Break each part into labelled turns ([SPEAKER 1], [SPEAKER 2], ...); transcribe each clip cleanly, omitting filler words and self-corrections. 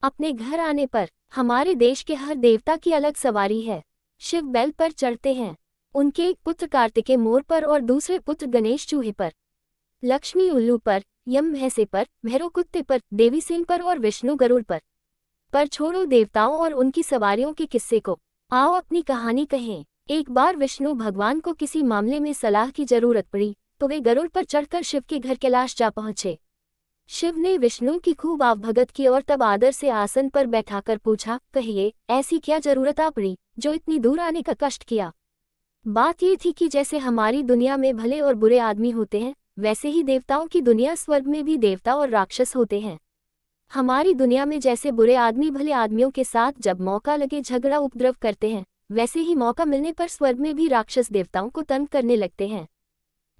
[SPEAKER 1] अपने घर आने पर हमारे देश के हर देवता की अलग सवारी है। शिव बैल पर चढ़ते हैं। उनके एक पुत्र कार्तिकेय मोर पर और दूसरे पुत्र गणेश चूहे पर, लक्ष्मी उल्लू पर, यम भैंसे पर, भैरव कुत्ते पर, देवी सिंह पर और विष्णु गरुड़ पर छोड़ो देवताओं और उनकी सवारियों के किस्से को, आओ अपनी कहानी कहें। एक बार विष्णु भगवान को किसी मामले में सलाह की जरूरत पड़ी तो वे गरुड़ पर चढ़कर शिव के घर कैलाश जा पहुंचे। शिव ने विष्णु की खूब आवभगत की और तब आदर से आसन पर बैठाकर पूछा, कहिए ऐसी क्या जरूरत आ पड़ी जो इतनी दूर आने का कष्ट किया। बात ये थी कि जैसे हमारी दुनिया में भले और बुरे आदमी होते हैं, वैसे ही देवताओं की दुनिया स्वर्ग में भी देवता और राक्षस होते हैं। हमारी दुनिया में जैसे बुरे आदमी भले आदमियों के साथ जब मौका लगे झगड़ा उपद्रव करते हैं, वैसे ही मौका मिलने पर स्वर्ग में भी राक्षस देवताओं को तंग करने लगते हैं।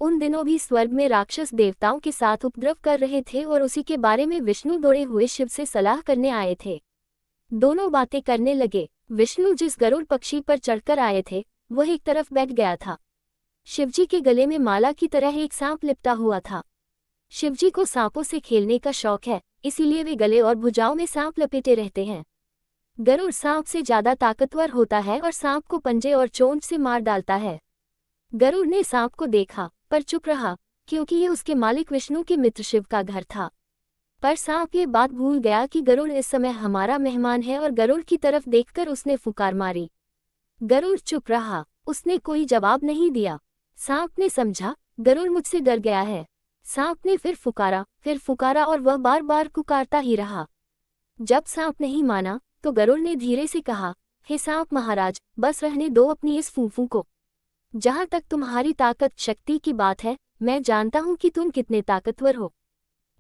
[SPEAKER 1] उन दिनों भी स्वर्ग में राक्षस देवताओं के साथ उपद्रव कर रहे थे और उसी के बारे में विष्णु दौड़े हुए शिव से सलाह करने आए थे। दोनों बातें करने लगे। विष्णु जिस गरुड़ पक्षी पर चढ़कर आए थे वह एक तरफ बैठ गया था। शिवजी के गले में माला की तरह एक सांप लिपटा हुआ था। शिवजी को सांपों से खेलने का शौक है, इसीलिए वे गले और भुजाओं में सांप लपेटे रहते हैं। गरुड़ सांप से ज्यादा ताकतवर होता है और सांप को पंजे और चोंच से मार डालता है। गरुड़ ने सांप को देखा पर चुप रहा, क्योंकि ये उसके मालिक विष्णु के मित्र शिव का घर था। पर सांप ये बात भूल गया कि गरुड़ इस समय हमारा मेहमान है और गरुड़ की तरफ देखकर उसने फुकार मारी। गरुड़ चुप रहा, उसने कोई जवाब नहीं दिया। सांप ने समझा गरुड़ मुझसे डर गया है। सांप ने फिर फुकारा और वह बार बार पुकारता ही रहा। जब सांप नहीं माना तो गरुड़ ने धीरे से कहा, हे सांप महाराज, बस रहने दो अपनी इस फूंफू को। जहाँ तक तुम्हारी ताकत शक्ति की बात है, मैं जानता हूँ कि तुम कितने ताकतवर हो,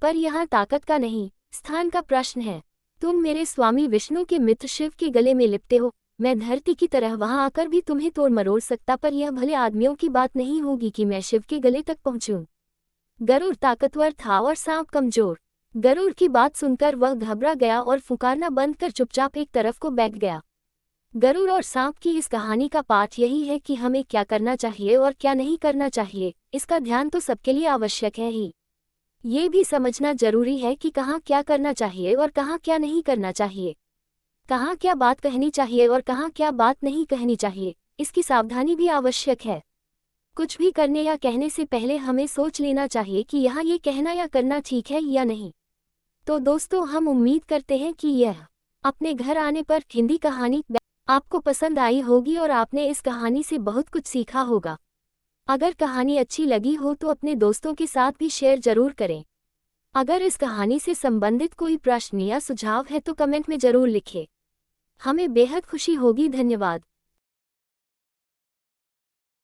[SPEAKER 1] पर यहाँ ताकत का नहीं, स्थान का प्रश्न है। तुम मेरे स्वामी विष्णु के मित्र शिव के गले में लिपटे हो। मैं धरती की तरह वहां आकर भी तुम्हें तोड़ मरोड़ सकता, पर यह भले आदमियों की बात नहीं होगी कि मैं शिव के गले तक पहुंचूं। गरुड़ ताकतवर था और सांप कमजोर। गरुड़ की बात सुनकर वह घबरा गया और फुकारना बंद कर चुपचाप एक तरफ को बैठ गया। गरुड़ और सांप की इस कहानी का पाठ यही है कि हमें क्या करना चाहिए और क्या नहीं करना चाहिए, इसका ध्यान तो सबके लिए आवश्यक है ही। ये भी समझना जरूरी है कि कहाँ क्या करना चाहिए और कहाँ क्या नहीं करना चाहिए, कहाँ क्या बात कहनी चाहिए और कहाँ क्या बात नहीं कहनी चाहिए, इसकी सावधानी भी आवश्यक है। कुछ भी करने या कहने से पहले हमें सोच लेना चाहिए कि यहाँ ये कहना या करना ठीक है या नहीं। तो दोस्तों, हम उम्मीद करते हैं कि यह अपने घर आने पर हिंदी कहानी आपको पसंद आई होगी और आपने इस कहानी से बहुत कुछ सीखा होगा। अगर कहानी अच्छी लगी हो तो अपने दोस्तों के साथ भी शेयर जरूर करें। अगर इस कहानी से संबंधित कोई प्रश्न या सुझाव है तो कमेंट में जरूर लिखें। हमें बेहद खुशी होगी। धन्यवाद।